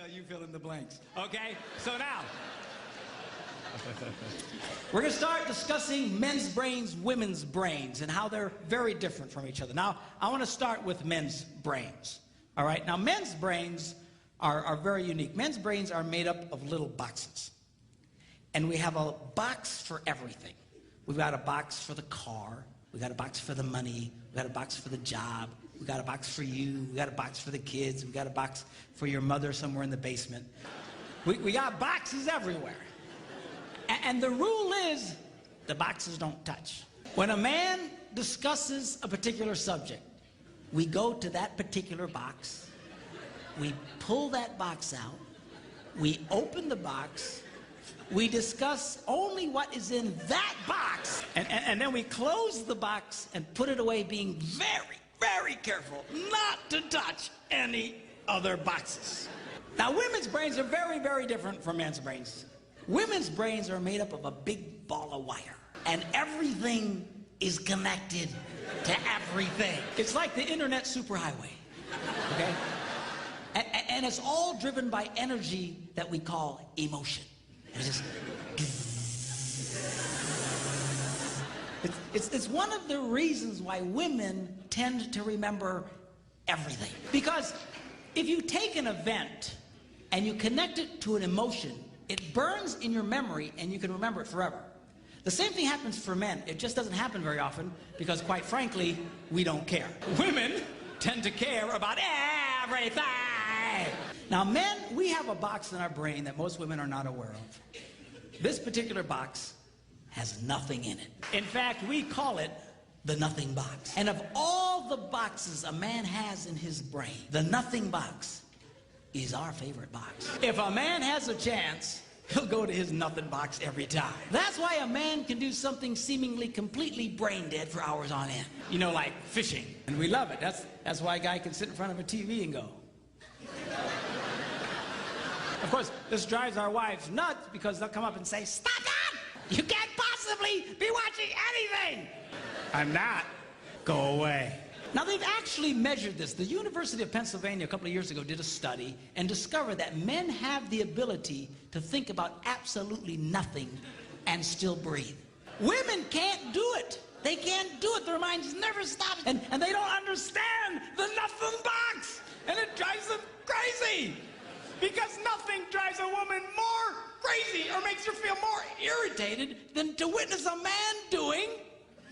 Well, you fill in the blanks. Okay, so now, we're going to start discussing men's brains, women's brains, and how they're very different from each other. Now, I want to start with men's brains. All right, now men's brains are very unique. Men's brains are made up of little boxes. And we have a box for everything. We've got a box for the car. We've got a box for the money. We've got a box for the job. We've got a box for you. We've got a box for the kids. We've got a box for your mother somewhere in the basement. We got boxes everywhere. And the rule is the boxes don't touch. When a man discusses a particular subject, we go to that particular box. We pull that box out. We open the box. We discuss only what is in that box, and then we close the box and put it away, being very, very careful not to touch any other boxes. Now, women's brains are very, very different from men's brains. Women's brains are made up of a big ball of wire, and everything is connected to everything. It's like the internet superhighway, okay? And it's all driven by energy that we call emotion. It's one of the reasons why women tend to remember everything. Because if you take an event and you connect it to an emotion, it burns in your memory and you can remember it forever. The same thing happens for men. It just doesn't happen very often because, quite frankly, we don't care. Women tend to care about everything. Now, men, we have a box in our brain that most women are not aware of. This particular box has nothing in it. In fact, we call it the nothing box. And of all the boxes a man has in his brain, the nothing box is our favorite box. If a man has a chance, he'll go to his nothing box every time. That's why a man can do something seemingly completely brain dead for hours on end. You know, like fishing. And we love it. That's why a guy can sit in front of a TV and go. Of course, this drives our wives nuts because they'll come up and say, "Stop that! You can't possibly be watching anything!" I'm not. Go away. Now, they've actually measured this. The University of Pennsylvania a couple of years ago did a study and discovered that men have the ability to think about absolutely nothing and still breathe. Women can't do it. They can't do it. Their minds never stop. And they don't understand the nothing box. And it drives them crazy. Because nothing drives a woman more crazy or makes her feel more irritated than to witness a man doing